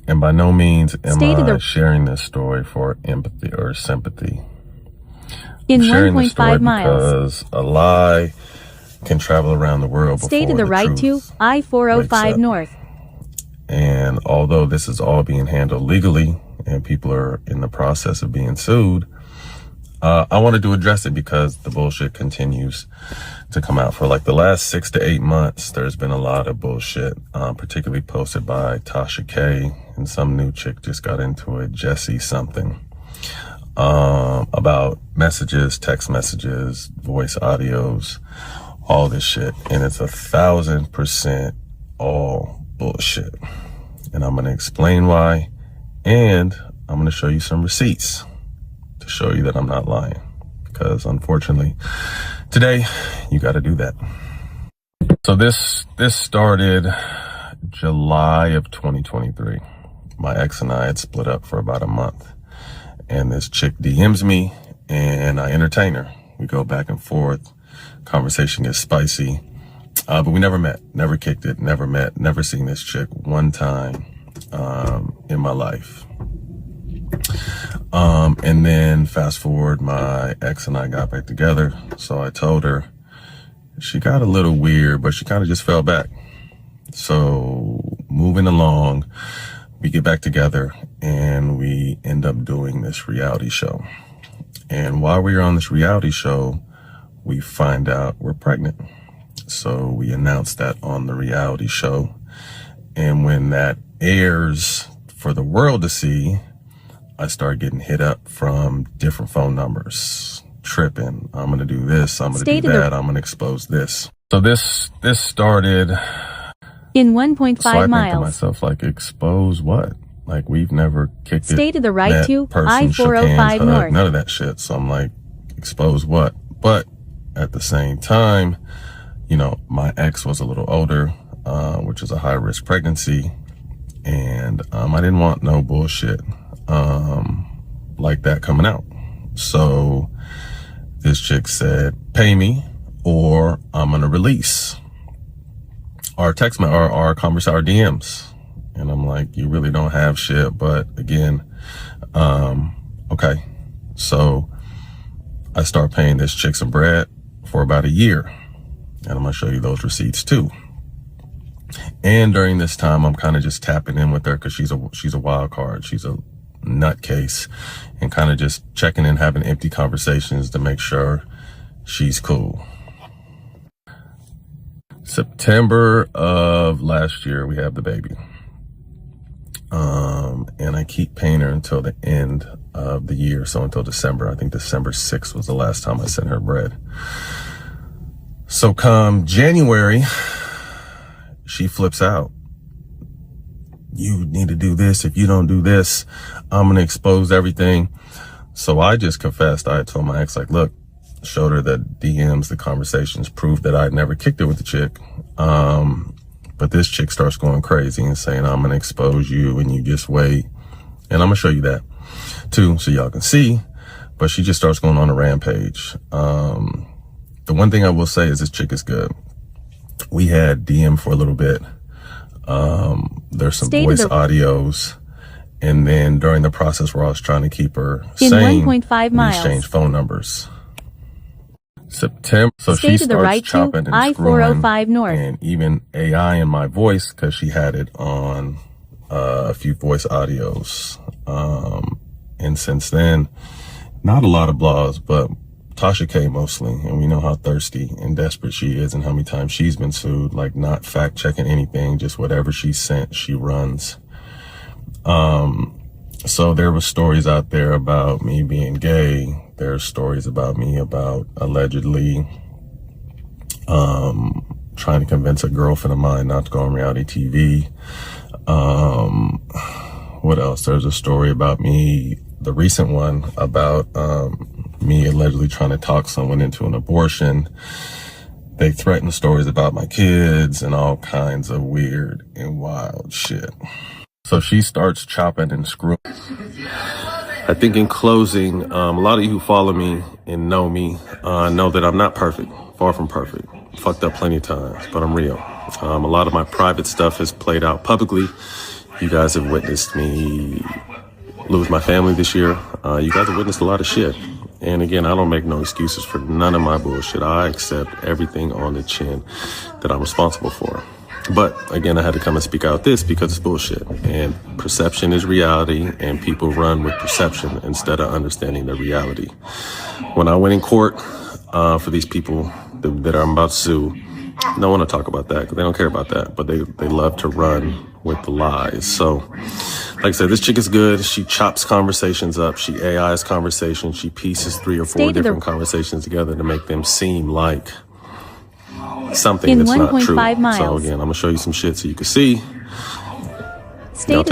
And by no means am I sharing this story for empathy or sympathy. In I'm sharing this 1.5 story miles. because a lie can travel around the world before Stay to the right to I-405 North. And although this is all being handled legally and people are in the process of being sued, I wanted to address it because the bullshit continues to come out. For like the last 6 to 8 months, there's been a lot of bullshit, particularly posted by Tasha K, and some new chick just got into it, Jessie something, about messages, text messages, voice audios, all this shit. And it's 1,000% all bullshit. And I'm going to explain why, and I'm going to show you some receipts to show you that I'm not lying, because unfortunately today you got to do that. So this started July of 2023. My ex and I had split up for about a month, and this chick DMs me and I entertain her. We go back and forth. Conversation gets spicy, but we never met, never kicked it, never met, never seen this chick one time in my life. And then fast forward, my ex and I got back together. So I told her. She got a little weird, but she kind of just fell back. So moving along, we get back together and we end up doing this reality show. And while we were on this reality show, we find out we're pregnant. So we announced that on the reality show. And when that airs for the world to see, I start getting hit up from different phone numbers. Tripping. I'm going to do this. I'm going to do that. I'm going to expose this. So this started in 1.5 so I miles. think to myself, like, expose what? Like, we've never kicked it. Stay to the right to I-405 North. None of that shit. So I'm like, expose what? But at the same time, you know, my ex was a little older, which is a high risk pregnancy. And I didn't want no bullshit like that coming out. So this chick said, pay me or I'm going to release our text, our conversation, our DMs. And I'm like, you really don't have shit. But again, okay. So I start paying this chick some bread for about a year. And I'm going to show you those receipts too. And during this time, I'm kind of just tapping in with her because she's a wild card. She's a nutcase, and kind of just checking in, having empty conversations to make sure she's cool. September of last year, we have the baby. And I keep paying her until the end of the year. So until December. I think December 6th was the last time I sent her bread. So come January, she flips out. You need to do this. If you don't do this, I'm going to expose everything. So I just confessed. I told my ex, like, look, showed her the DMs, the conversations, proved that I'd never kicked it with the chick. But this chick starts going crazy and saying, I'm going to expose you and you just wait. And I'm going to show you that too, so y'all can see. But she just starts going on a rampage. The one thing I will say is this chick is good. We had DM for a little bit. There's some voice audios. And then during the process where I was trying to keep her sane, 1.5 miles. we exchanged phone numbers. September. So she starts chopping and I-405 North. And even AI in my voice, because she had it on a few voice audios. And since then, not a lot of blogs, but Tasha K mostly. And we know how thirsty and desperate she is and how many times she's been sued, like not fact checking anything, just whatever she sent, she runs. So there were stories out there about me being gay. There's stories about me about allegedly trying to convince a girlfriend of mine not to go on reality TV. What else? There's a story about me, the recent one, about me allegedly trying to talk someone into an abortion. They threaten stories about my kids and all kinds of weird and wild shit. So she starts chopping and screwing. I think in closing, a lot of you who follow me and know me know that I'm not perfect, far from perfect. Fucked up plenty of times, but I'm real. A lot of my private stuff is played out publicly, You guys have witnessed me lose my family this year. You guys have witnessed a lot of shit. And again, I don't make no excuses for none of my bullshit. I accept everything on the chin that I'm responsible for. But again, I had to come and speak out this because it's bullshit. And perception is reality, and people run with perception instead of understanding the reality. When I went in court for these people that I'm about to sue, no one to talk about that because they don't care about that, but they love to run with the lies. So, like I said, this chick is good. She chops conversations up. She AIs conversations. She pieces 3 or 4 different conversations together to make them seem like something that's not true. Miles. So again, I'm gonna show you some shit so you can see. Stay to the